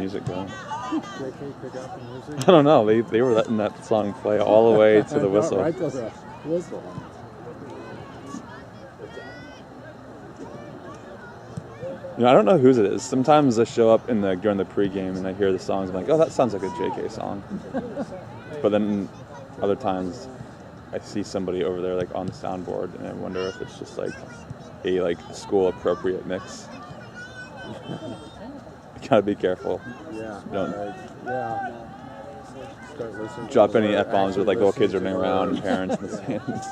music go? JK pick out the music? I don't know. They were letting that song play all the way to the whistle. Right to the whistle. You know, I don't know whose it is. Sometimes I show up during the pregame and I hear the songs. I'm like, oh, that sounds like a JK song. But then other times I see somebody over there like on the soundboard and I wonder if it's just like a school appropriate mix. You gotta be careful. Yeah. Don't Start listening drop any F-bombs with like little kids running around and parents in the stands.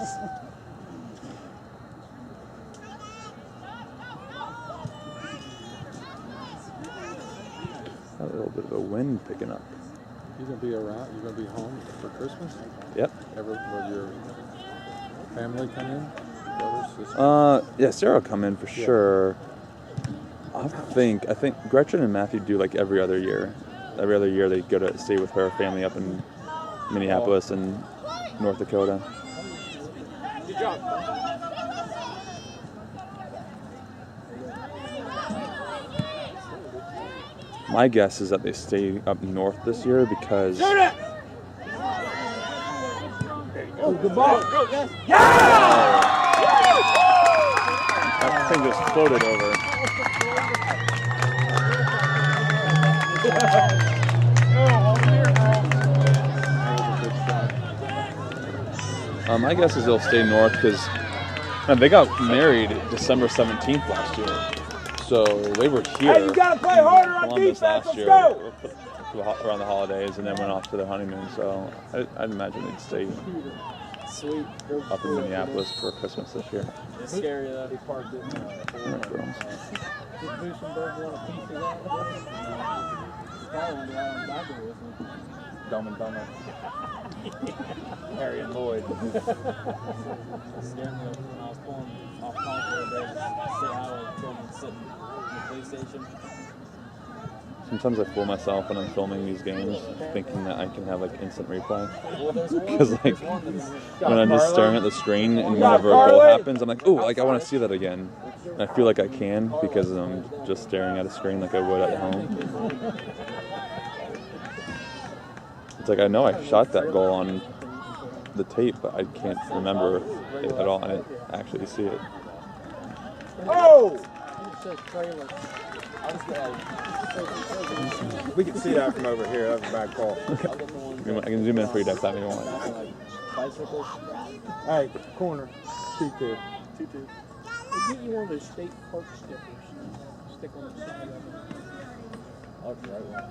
A little bit of a wind picking up. You gonna be around? You gonna be home for Christmas? Yep. Will your family come in? Brothers, sisters? Yeah, Sarah will come in for sure. I think Gretchen and Matthew do like every other year. Every other year they go to stay with her family up in Minneapolis and North Dakota. Good job. My guess is that they stay up north this year because Oh, good ball. that thing just floated over. My guess is they'll stay north because they got married December 17th last year. So they were here. Hey, you gotta play harder on Columbus defense. last Let's year go. around the holidays and then went off to their honeymoon. So I'd imagine they'd stay Sweet. up in Minneapolis for Christmas this year. It's scary though. All right, girls. Did Busenberg want a piece of that? Probably wanted to ride on the back of it with me. Dumb and Dumber. Harry and Lloyd. When I was pulling off Concord there, State Highway, filming, sitting in the police station. Sometimes I fool myself when I'm filming these games, thinking that I can have like instant replay. Well, there's one. Because like when I'm just staring at the screen and whenever a goal happens, I'm like, oh, like I want to see that again. And I feel like I can because I'm just staring at a screen like I would at home. It's like I know I shot that goal on the tape, but I can't remember it at all. I didn't actually see it. Oh! I'll We can see that from over here. That was a bad call. I can zoom in for you next time if you want. bicycles. Hey, corner. 2-2. 2-2. We'll get you one of those state park stickers. Stick on the side of it. Oh, it's the right one.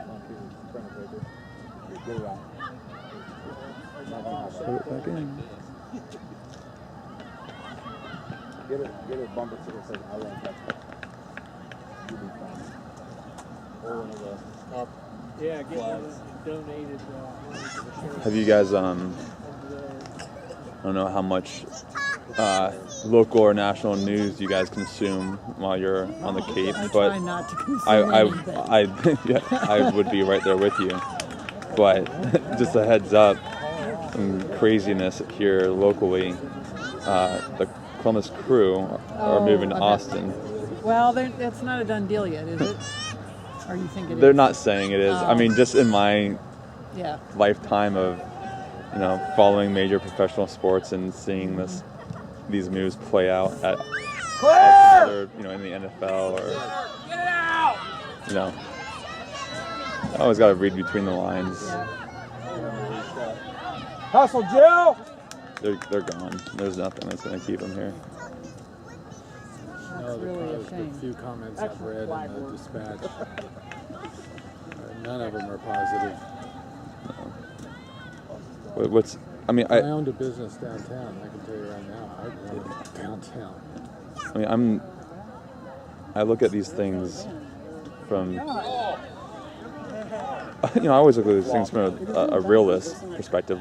On to printer paper. Get it out. Put it back in. Get it bumper so it says I want that. You'll be fine. Or one of the Yeah, get one of the donated. Have you guys, I don't know how much local or national news you guys consume while you're on the Cape, but try not to consume yeah, I would be right there with you. But just a heads up, some craziness here locally. The Columbus Crew are moving to Austin. Well, that's not a done deal yet, is it? Or you think it is? They're not saying it is. I mean, just in my lifetime of, following major professional sports and seeing these moves play out at other, in the NFL or, Get it out! I always got to read between the lines. Hustle, Jill! They're gone. There's nothing that's going to keep them here. No, really a shame. the few comments I've read in the dispatch, none of them are positive. I I owned a business downtown. I can tell you right now, I'd want to be downtown. I look at these things from, I always look at these things from a realist perspective.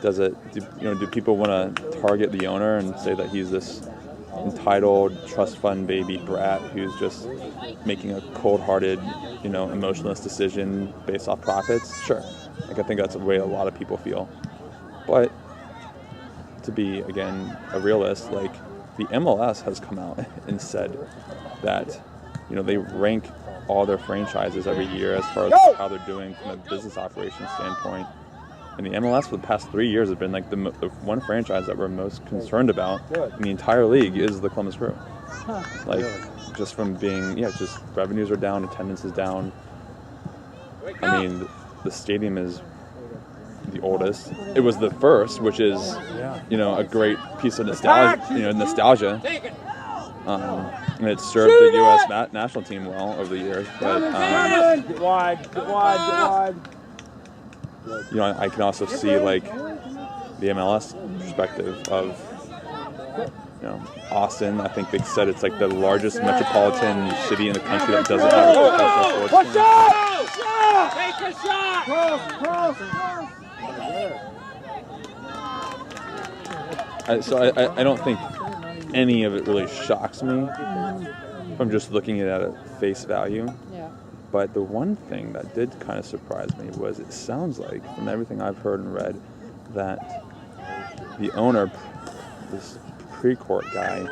Do people want to target the owner and say that he's this entitled trust fund baby brat who's just making a cold-hearted, emotionless decision based off profits? Sure. I think that's the way a lot of people feel. But to be, again, a realist, the MLS has come out and said that, they rank all their franchises every year as far as how they're doing from a business operations standpoint. And the MLS for the past 3 years have been like the one franchise that we're most concerned about in the entire league is the Columbus Crew. Like, just from being, just revenues are down, attendance is down. I mean, the stadium is the oldest. It was the first, which is, a great piece of nostalgia. And it served the U.S. national team well over the years. But Get wide, get wide, get wide. I can also see like the MLS perspective of Austin. I think they said it's like the largest metropolitan city in the country that doesn't have a professional sports team. Take a shot! Cross, cross, cross! So I don't think any of it really shocks me from just looking at it at face value. Yeah. But the one thing that did kind of surprise me was it sounds like, from everything I've heard and read, that the owner, this Precourt guy,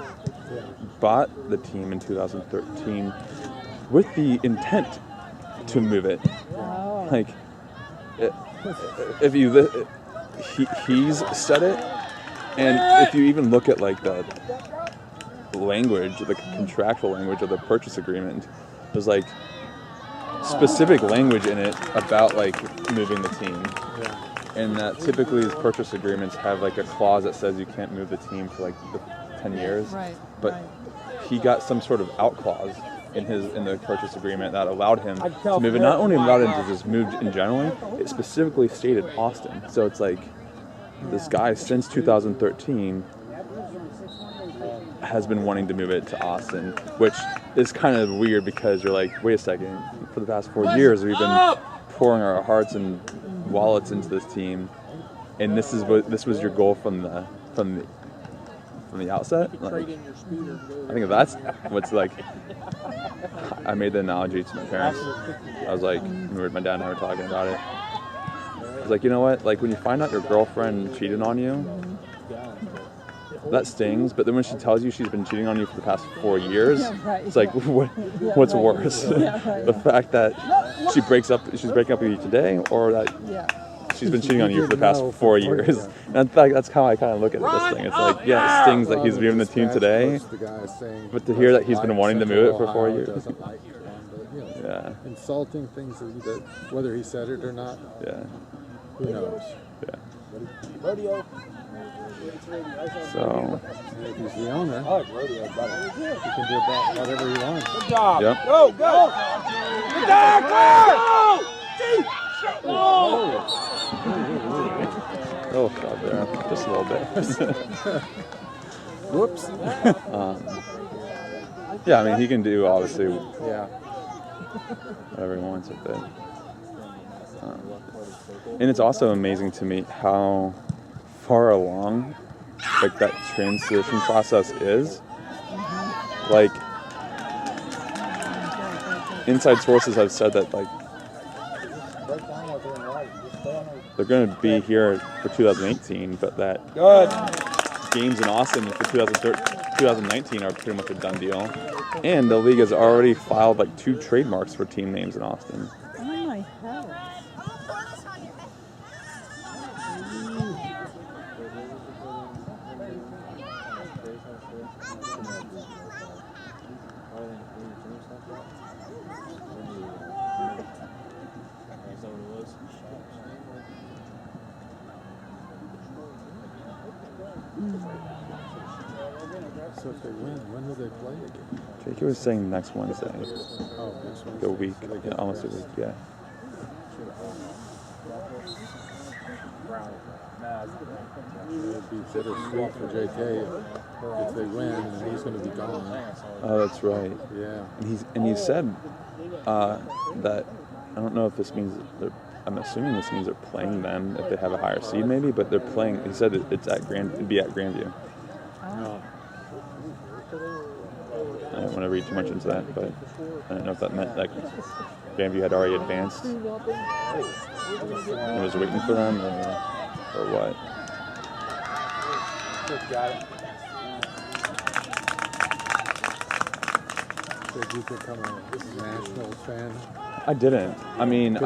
bought the team in 2013 with the intent to move it. Oh. Like, if you, he's said it, and if you even look at like the language, the contractual language of the purchase agreement, there's like specific language in it about like moving the team. And that typically these purchase agreements have like a clause that says you can't move the team for like 10 years. Right. But he got some sort of out clause in the purchase agreement that allowed him to move it. Not only allowed him to just move in general, it specifically stated Austin. So it's like this guy since 2013 has been wanting to move it to Austin, which is kind of weird because you're like, wait a second, for the past 4 years we've been pouring our hearts and wallets into this team, and this was your goal from the outset. Like, I think that's what's like. I made the analogy to my parents. I was like, my dad and I were talking about it. I was like, you know what? Like when you find out your girlfriend cheated on you, that stings. But then when she tells you she's been cheating on you for the past 4 years, it's like, what's worse? The fact that she's breaking up with you today, or that she's been cheating on you for the past 4 years. And in fact, that's how I kind of look at this thing. It's like, it stings that he's moving the team today, but to hear that he's been wanting to move it for 4 years. Insulting things that whether he said it or not. Who knows? Rodeo. So If he's the owner, I like rodeo better. he can do about whatever he wants. Good job. Yep. Go, go. Good job, clear. a little crowd there, just a little bit. Whoops. Yeah, I mean, he can do obviously whatever he wants with it. And it's also amazing to me how far along like that transition process is. Like, inside sources have said that like they're going to be here for 2018, but that games in Austin for 2019 are pretty much a done deal. And the league has already filed like 2 trademarks for team names in Austin. Oh my heavens. So if they win, when do they play again? Jake was saying next Wednesday. Oh, next Wednesday. The week, So they get yeah, almost a rest. week, yeah. It'd be bittersweet for JK if they win and he's going to be gone. Oh, that's right. Yeah. And he said that, I don't know if this means I'm assuming this means they're playing them if they have a higher seed maybe, but they're playing. He said it'd be at Grandview. I don't want to read too much into that, but I don't know if that meant like Grandview had already advanced and was waiting for them or what. Got it. Did you become a Nationals fan? I didn't. I mean, Good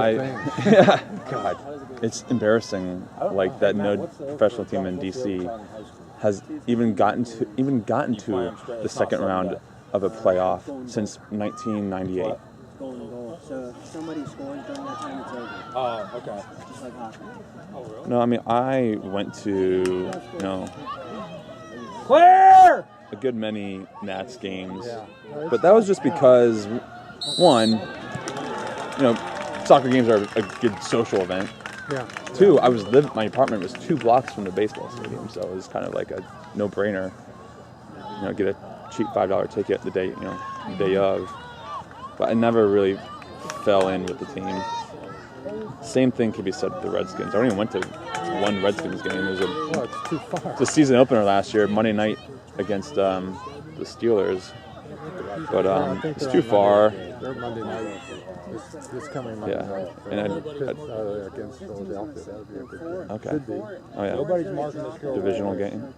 God, it's embarrassing. Like that no professional team in DC has even gotten to the second round of a playoff since 1998. So if somebody scores during that time, it's over. Oh, okay. Just like hockey. No, I mean I went to Clear! a good many Nats games, Yeah. but that was just because one, soccer games are a good social event. Yeah. Two, my apartment was 2 blocks from the baseball stadium, so it was kind of like a no-brainer. Get a cheap $5 ticket the day of. But I never really fell in with the team. Same thing could be said with the Redskins. I only went to one Redskins game. It was It's too far. the season opener last year, Monday night against the Steelers. But it's too far. They're Monday night. This coming Monday night. And Against Philadelphia. That would be a good game. Okay. Should be. Oh yeah, Nobody's marking this girl. divisional game.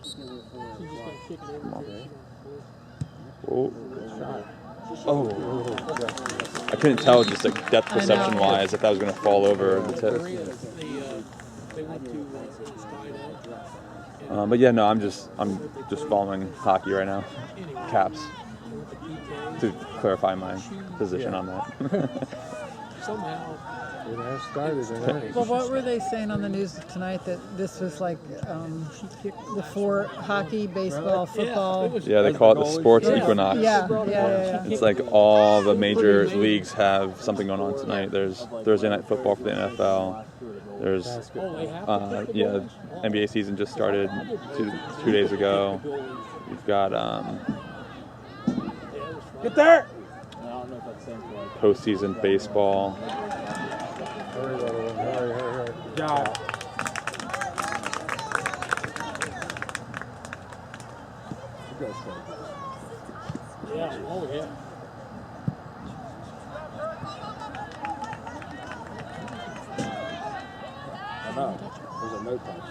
Oh. Oh, I couldn't tell just like depth perception wise if that was going to fall over the tip. But yeah, no, I'm just following hockey right now. Caps. To clarify my position on that. It has started in earnest. Well, what were they saying on the news tonight that this was like the 4 hockey, baseball, football? Yeah, they call it the sports equinox. Yeah. It's like all the major leagues have something going on tonight. There's Thursday night football for the NFL. There's NBA season just started 2 days ago. We've got Get there! postseason baseball. Hurry, little one. Hurry. Job. Yeah, oh yeah. I know. There's a no punch.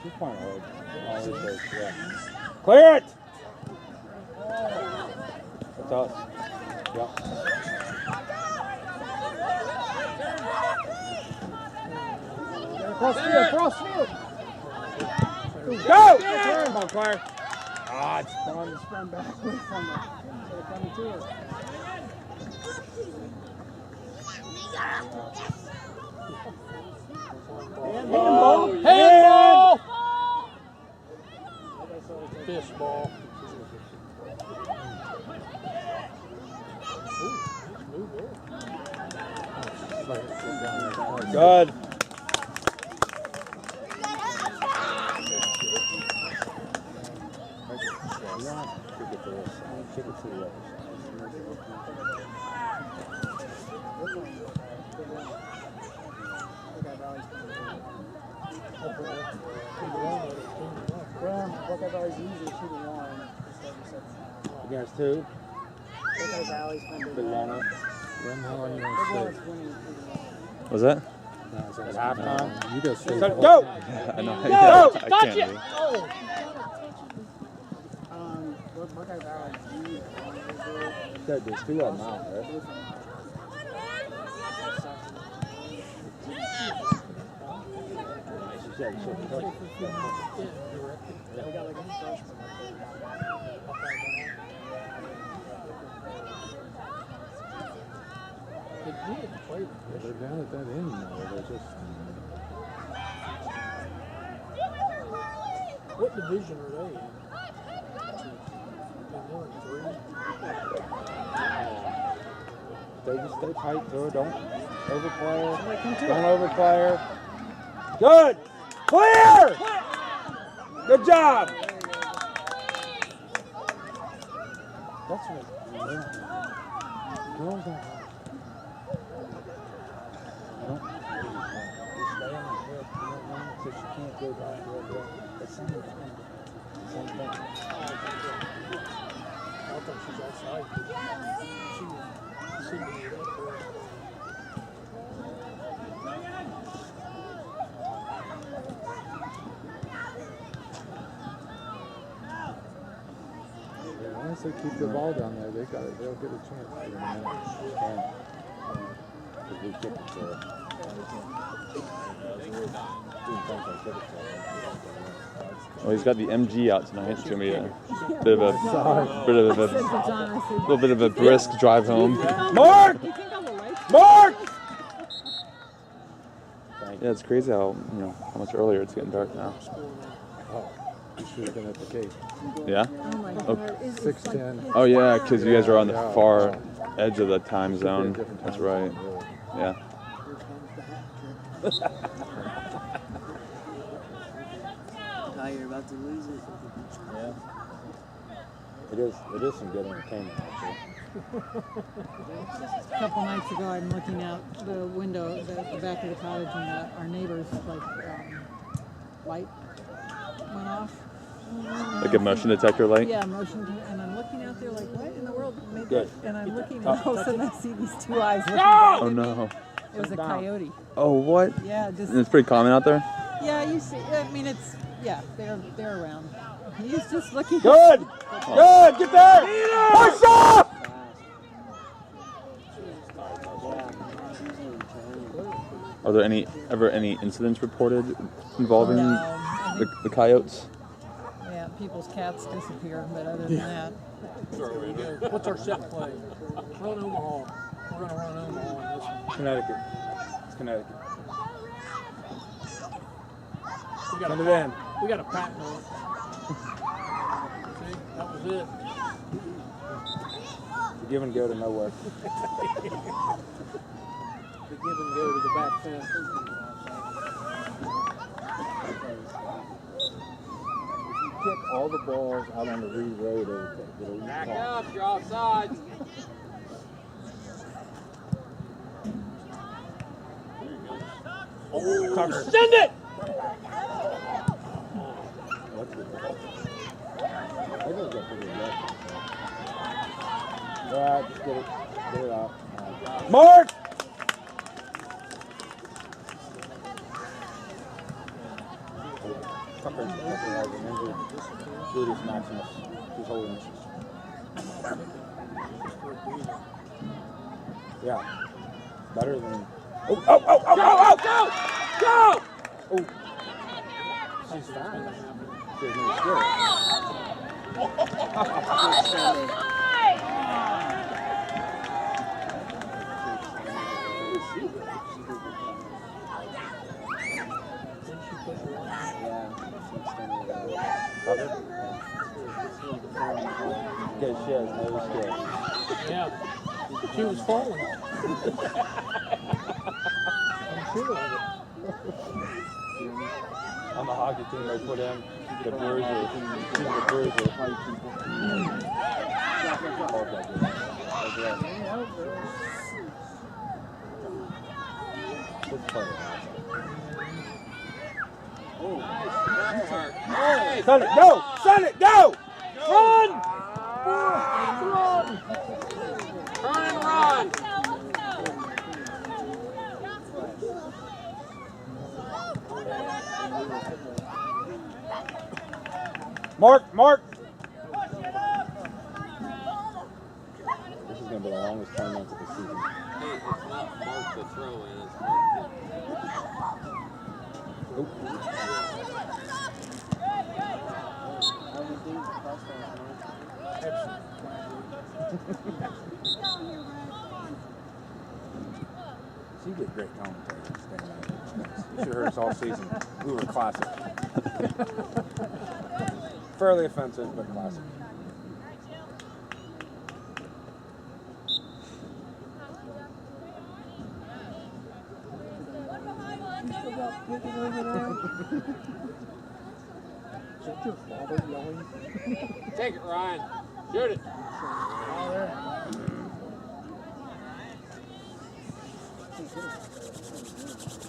She's fine. Clear it! That's us. Yep. Cross field. Go! Come on, Claire. Ah, it's fun to sprung back away from it. They're coming to us. Handball! Fish ball. Good. Buckeye Valley's usually 2-1. Against who? Buckeye Valley's been Big Lana. When how long you Big going to Lana's stay? winning 2-1. Was that? No, it's At halftime? You got to stay. Go! I know. Go! I Touch can't it! be. Buckeye Valley's usually Said there's 2 of them out, right? She said she shouldn't touch it. we got like a freshman up They're down at that end now. They're just. What division are they in? They just stay tight to her. Don't overplay her. Don't overplay her. Good! Clear! Good job! That's what. Girls don't. Don't. Just stay on her hip. You know what I mean? So she can't go back to her. It's same thing. Same thing. I thought she's outside. She was Yeah, once they keep the ball down there, they'll get a chance in a minute. Because we kicked it for it. Well, he's got the MG out tonight. It's gonna be a bit of a little bit of a brisk drive home. Mark! Mark! Yeah, it's crazy how how much earlier it's getting dark now. Oh, you should have been at the gate. Yeah. Oh my Oh. God. It's 6:10. like- Oh yeah, because you guys are on the Yeah. far edge of the time Should be a zone. different That's time right. zone, really. Yeah. Now you're about to lose it. Yeah. It is some good entertainment, actually. A couple nights ago, I'm looking out the window at the back of the cottage, and our neighbor's light went off. Like a motion detector light. Yeah, motion, and I'm looking out there like, what in the world made Good. that? And I'm looking, and all of a sudden I see these two eyes looking Oh back at me. no. It was a coyote. Oh what? Yeah, just And it's pretty common out there. yeah. You see, I mean, they're around. He's just looking. Good! Good! Get there! Push off! Are there ever any incidents reported involving No. the coyotes? Yeah, people's cats disappear, but other than that, What's our set play? Run Omaha. We're going to run Omaha on this one. Connecticut. It's Connecticut. Send it in. We got a patent on it. See, that was it. The give and go to nowhere. The give and go to the back fence. Kick all the balls out on the Reed Road over there. Back up, you're offside. Tucker. Send it! Alright, just get it out. Mark! Tucker has an injury. Gluteus maximus. He's holding it. Yeah. Better than. Oh, go! Go! Oh! She's fine. She has no skill. Because she has no skill. Yeah. She was falling. I'm sure of it. On the hockey team, they put in the bruiser. She's the bruiser. Send it, go! Send it, go! Run! Turn and run! Mark! This is going to be the longest 20 minutes of the season. Hey, it's not Mark the throw in, it's She did great commentary. You should have heard us all season. We were classic. Fairly offensive, but classic. Take it, Ryan. Shoot it.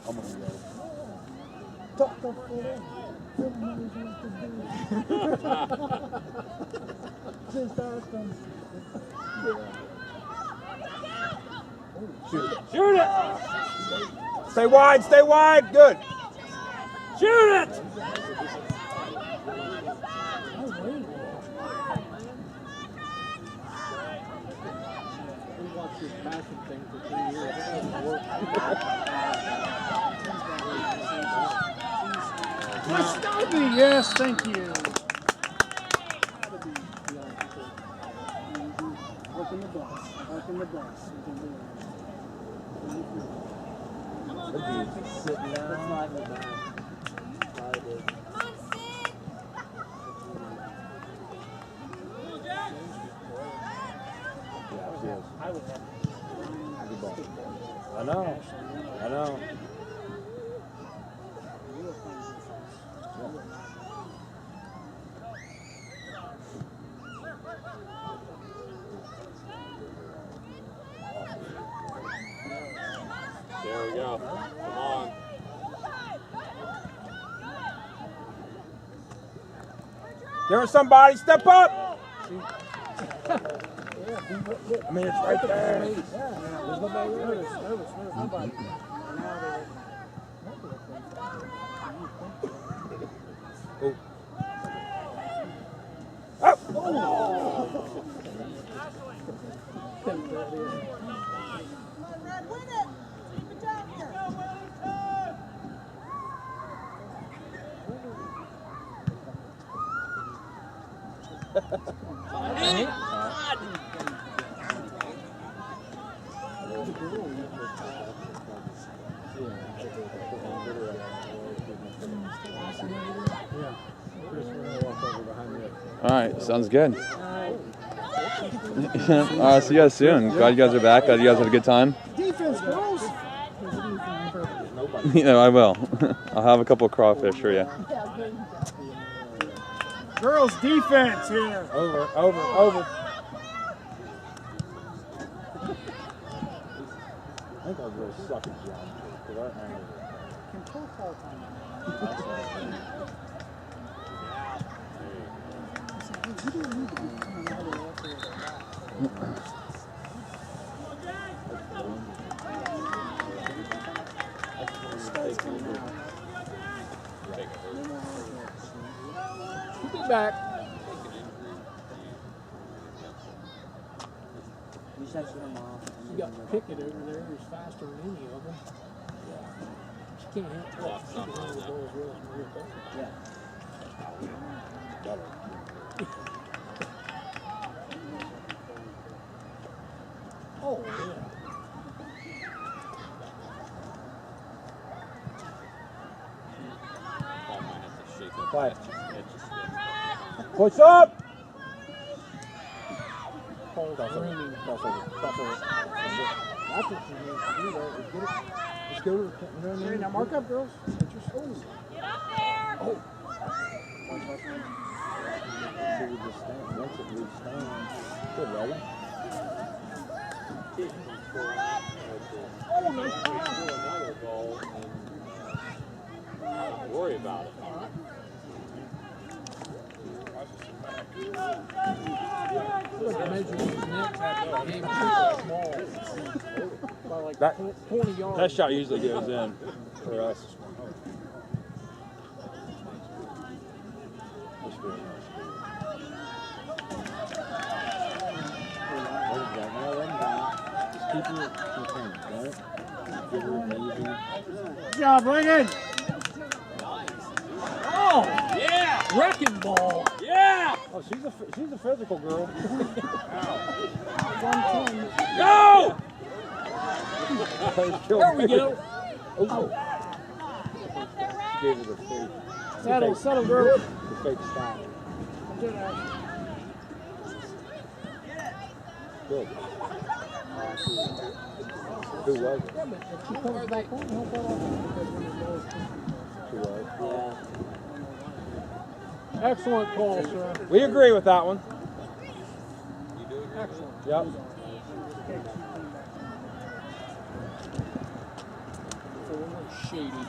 I'm going to go. Shoot it! Stay wide, stay wide. Good. Shoot it! We watched this passing thing for 2 years. It doesn't work. Let's Stubby, yes, thank you. Working the bus, working the bus. Sitting down. I know. I know. There we go. Come on. There's somebody. Step up. I mean, it's right there. There's nobody there. There's nobody. All right, sounds good. See you guys soon. Glad you guys are back. Glad you guys had a good time. Defense, girls. You know, I will. I'll have a couple of crawfish for you. Girls defense here. Over. I think our girls suck at Johnston. Control call time. Keep it back. You got Pickett over there who's faster than any of them. She can't hit. She can handle the balls real quick. Oh, yeah. Quiet. Push up. Paul's screaming. That's what you need to do there. Is get it. Just go to the, you know what I mean? Now mark up, girls. Get your shoulders. Get up there! Oh. So we just stand. Once it we stand. Good, Logan. Oh, nice try. Another goal and don't worry about it. Look, measuring his neck after the game is small. By like That- 20 yards. That shot usually goes in for us. Just keep your hands, right? Give her an easy. Good job, Lincoln. Oh, Yeah! wrecking ball. Yeah! Oh, she's a physical girl. Go! There we go. Oh. She gave her the fake. Settle, girl. The fake stop. Good. Who was it? Yeah, but if she comes back on, he'll fall off because when the ball is Who was? excellent call, sir. We agree with that one. Excellent. Yep. It's a little shady.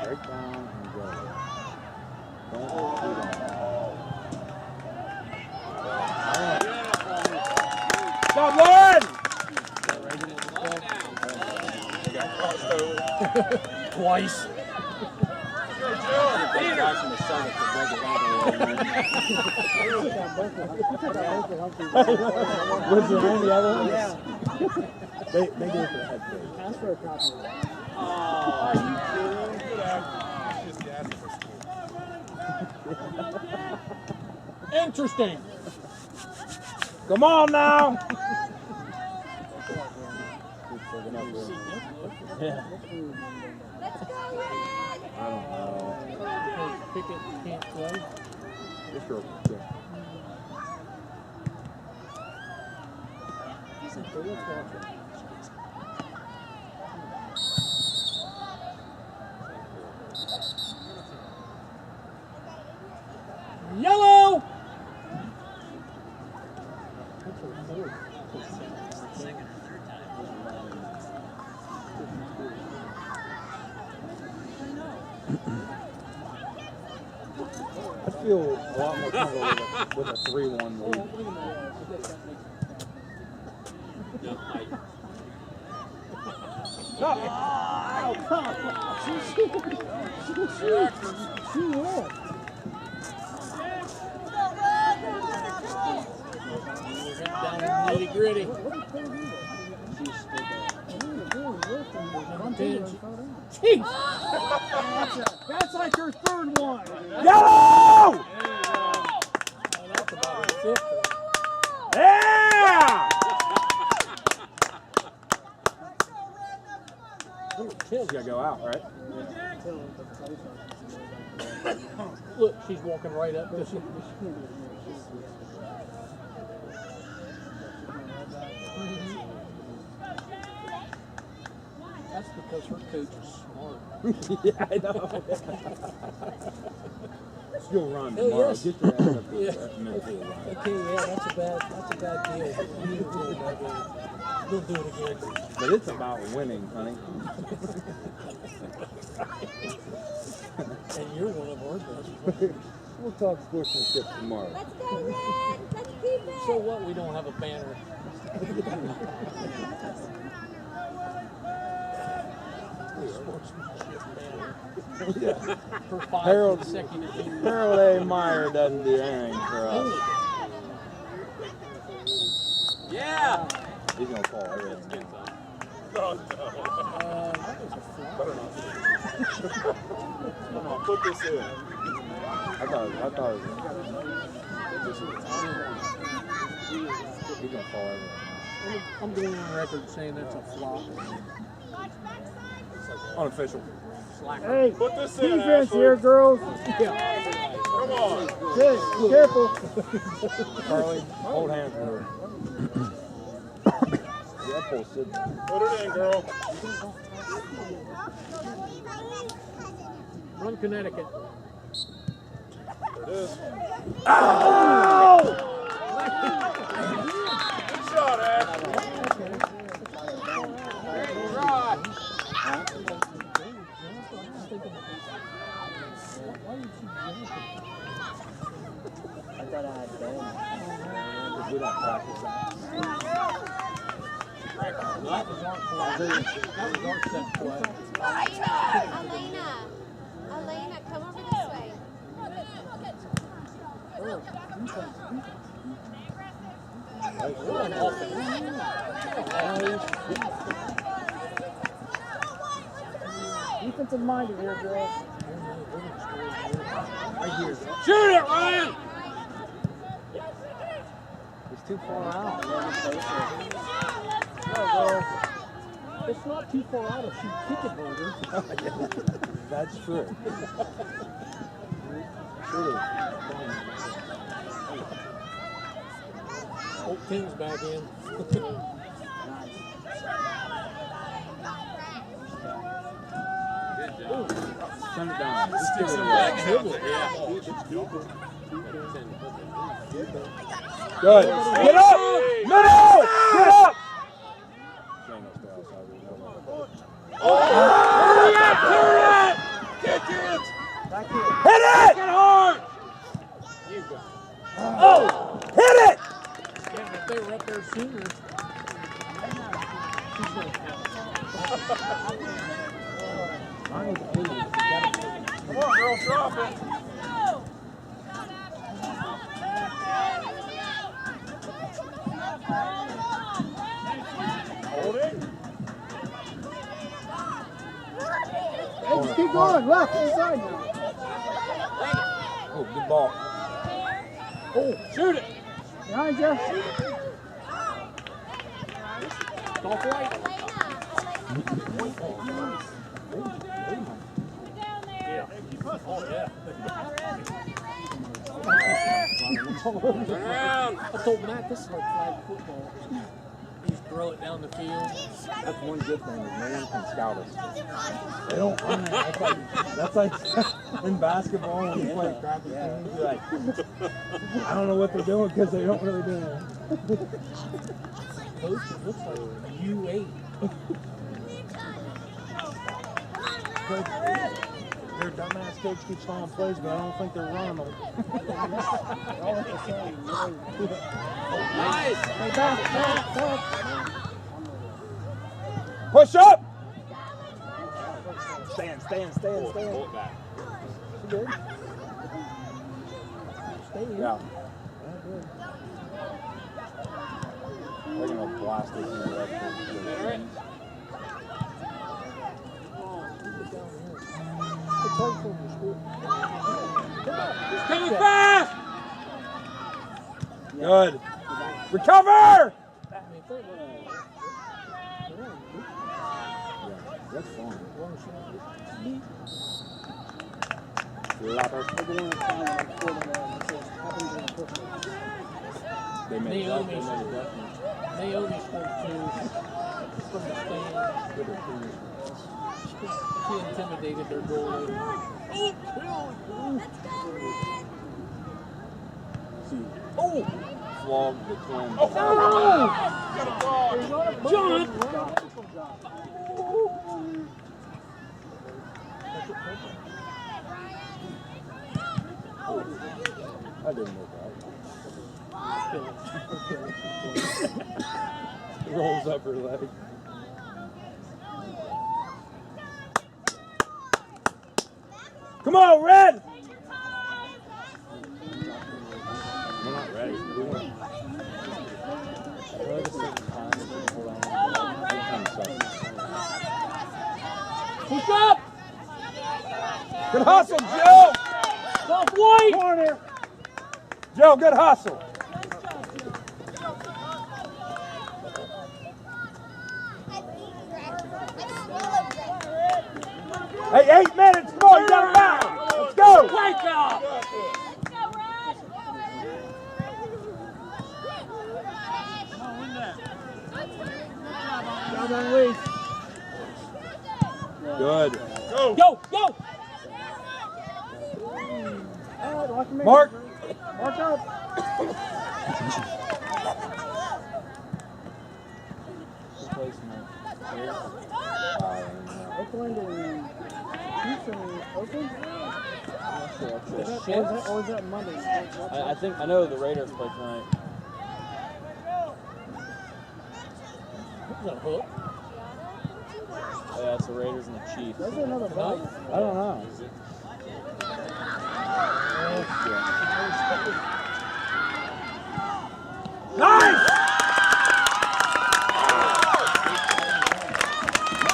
Break down and go. Don't do Twice. Was there any other one? Yeah. They go for the head fake. Ask for a copy. Are you kidding? Interesting. Come on now. Yeah. Let's go, Red! I don't know. Pickett can't play. This girl, yeah. Yellow! I feel a lot more comfortable with a 3-1 lead. She will. Down in nitty gritty. Jeez. That's like her third one. Yellow! That's about a fifth. Yeah! Tail's got to go out, right? Look, she's walking right up to she. That's because her coach is smart. Yeah, I know. You'll run Hey, tomorrow. yes. Get your ass up there. Yeah. That's midfield line. Okay, yeah, that's a bad deal. You don't do it again. Don't do it again. But it's about winning, honey. And you're one of our best. We'll talk sportsmanship tomorrow. Let's go, Red! Let's keep it! So what? We don't have a banner. Sportsmanship banner. For 5 Harold- consecutive years. Harold A. Meyer doesn't do anything for us. Yeah! He's going to call everything. That was a flop. Come on, put this in. I thought it was. He's going to call everything. I'm going on record saying that's a flop. Unofficial. Hey, Put this in, defense Ashley. here, girls. Come on. Good. Be careful. Charlie, hold hands with her. Yeah, pull Sid. Put it in, girl. Run Connecticut. There it is. Oh! Good shot, Ash. Try. We don't practice that. That was our set play. Elena, come over this way. Defensive minded here, girls. Right here. Shoot it, Ryan! He's too far out. It's not too far out if she kick it harder. That's true. Sure. Old King's back in. Send it down. Just give it Some a back look. dribble. Yeah. Good. Get up! Middle! Get up! Oh! Clear it! Kick it! Hit it! Kick it hard! Oh! Hit it! Yeah, if they were up there sooner. She's gonna count. Mine was 80. Come on, girls, drop it. Hold it. Hey, just keep going. Left, inside now. Oh, good ball. Oh, shoot it. Behind you. Golf right. Oh, yeah. Turn around. I told Matt this is like flag football. You just throw it down the field. That's one good thing is no one can scout us. They don't run it. That's like in basketball when you play crappy teams. You're like, I don't know what they're doing because they don't really do it. Coach, it looks like U8. Their dumbass coach keeps calling plays, but I don't think they're running them. All at the same. Nice. Hey, back. Push up. Stand. Pull it back. You good? Stay here. Yeah. They're gonna blast this in the left. It's hard for him to score. He's coming fast. Good. Recover. I mean, if they're running, That's fine. They made it Naomi definitely. Naomi scored 2 from the stand. She intimidated their goalie. Oh! Flogged the twins. Oh! Got a ball. John! That didn't work out. Rolls up her leg. Come on, Red. We're not ready. We want like a certain time. Hold on. Push up! Good hustle, Joe. Golf white! Corner. Joe, good hustle. Hey, 8 minutes. Come on, you got it back. Let's go. Wake up! Job on Lee. Good. Go. Go! Go! Mark. Mark up. Oakland and Houston open? Or is that Monday? I think I know the Raiders play tonight. Is that a hook? Yeah, it's the Raiders and the Chiefs. There's another bite. I don't know. Nice.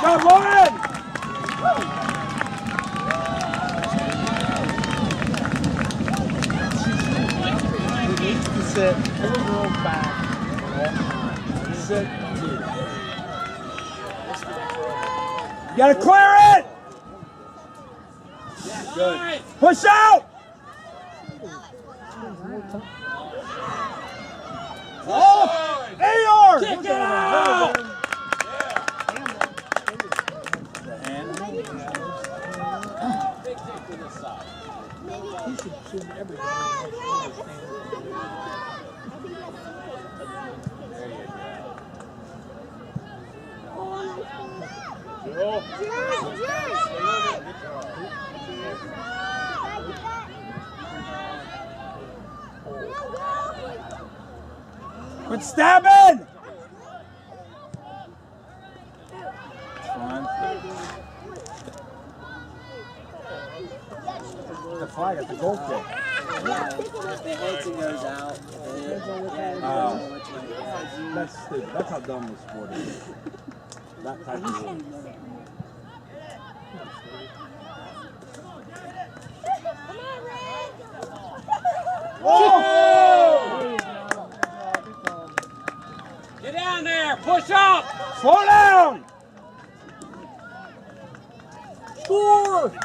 Go, Lauren. Sit. Every girl back. Sit. You gotta clear it. Good. Push out. Oh, AR. Kick it out! He should assume everybody has Quit stabbing. flag at the goal kick. If it hits and goes out, That's stupid. That's how dumb this sport is. That type of rule. Whoa! Get down there! Push up! Slow down! Score! Do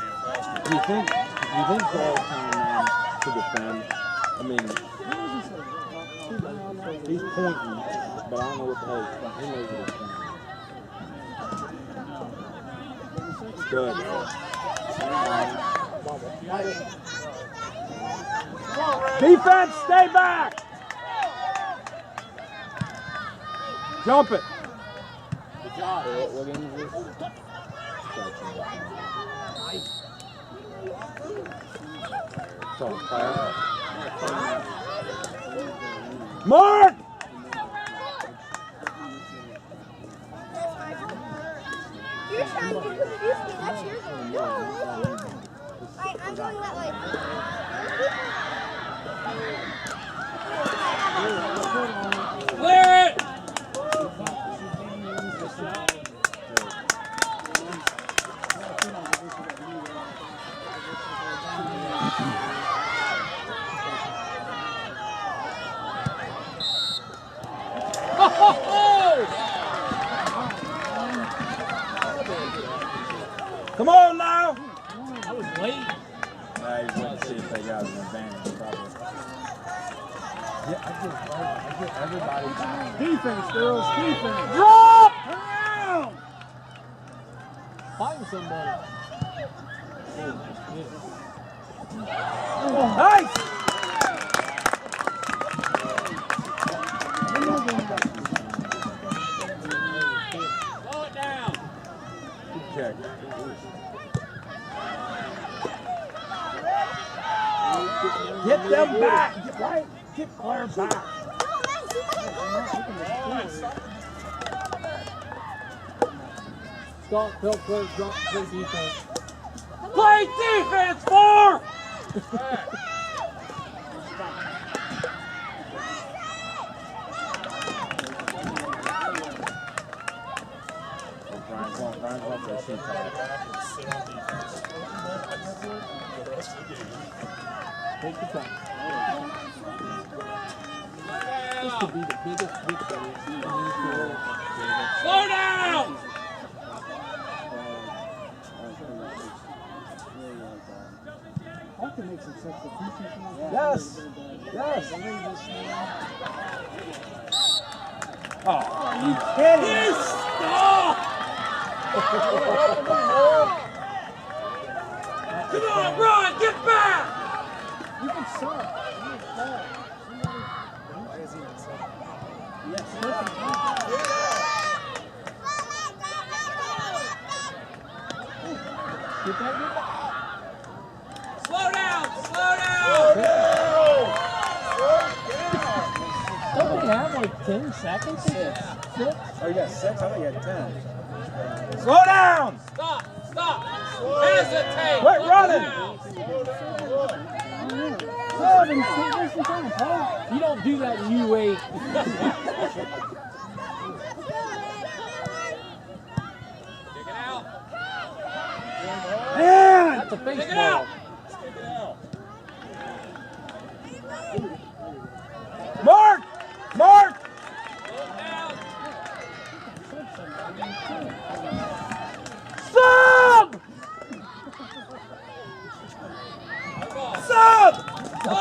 you think Ball's coming in to defend? I mean, he's pointing, but I don't know what the hell he knows what he's doing. Good. Defense, stay back! Jump it! Good job. What game is this? Mark! You're trying to do that's yours. No, I'm doing that like. Clear it! Come on now! That was late. He's waiting to see if they got an advantage, probably. Yeah, I get everybody back. Defense, girls, defense! Drop! Around! Fighting somebody. Nice! Slow it down. Good check. Get them back! Get right! Get Claire back! Stop, help, play, drop, play defense. Play defense, four! Brian's off that sheet tag. Take the time. This could be the biggest victory in the world. Slow down! I can make some substitutions. Yes! Yes! Oh, are you kidding? Yes! Stop! Come on, Ron, get back! You can sub. Get that. Slow down! Slow down! Don't they have like 10 seconds? 6. Oh, you got 6? I thought you had 10. Slow down! Stop! Stop! Hesitate! Quit running! You don't do that when you wait. Kick it out! Man! That's a Kick it baseball. out! Mark! Mark! Slow down! Sub! Sub! Oh!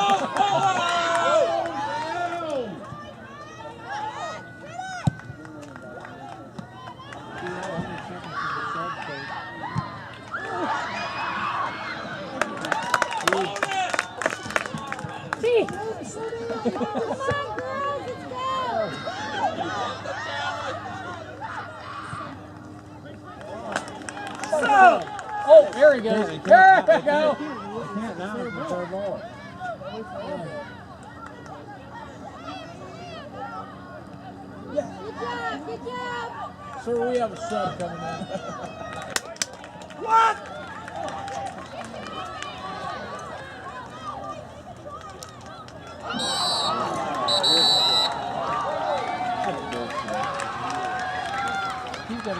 Sub! Oh, there he goes. There we go. Can't now. It's a third ball. Good job. Sir, we have a sub coming in. What?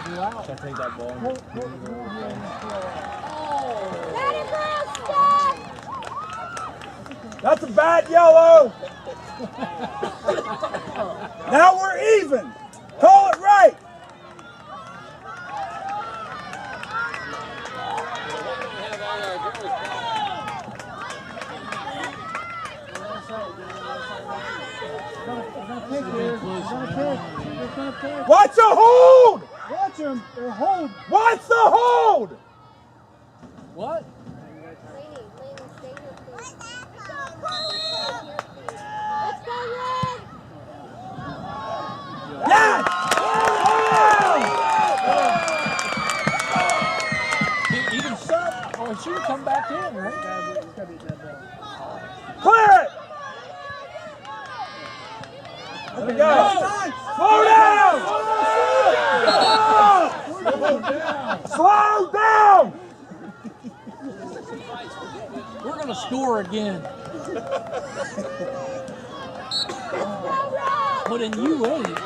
Should I take that ball? That's a bad yellow. Now we're even. Call it right. Watch the hold! Watch him. Or hold. Watch the hold! What? Stay here, please. Let's go, Red! Yes! He can sub. Oh, he should have come back in, right? Clear it! There we go. Slow down! Slow down! We're going to score again. But in you ain't.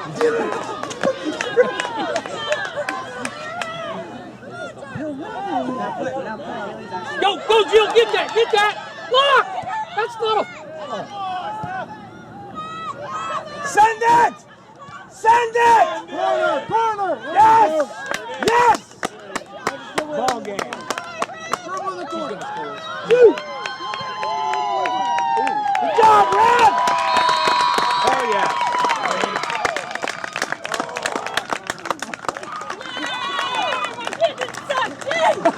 Go, Jill, get that! Look! That's not a... Send it! Send it! Corner! Yes!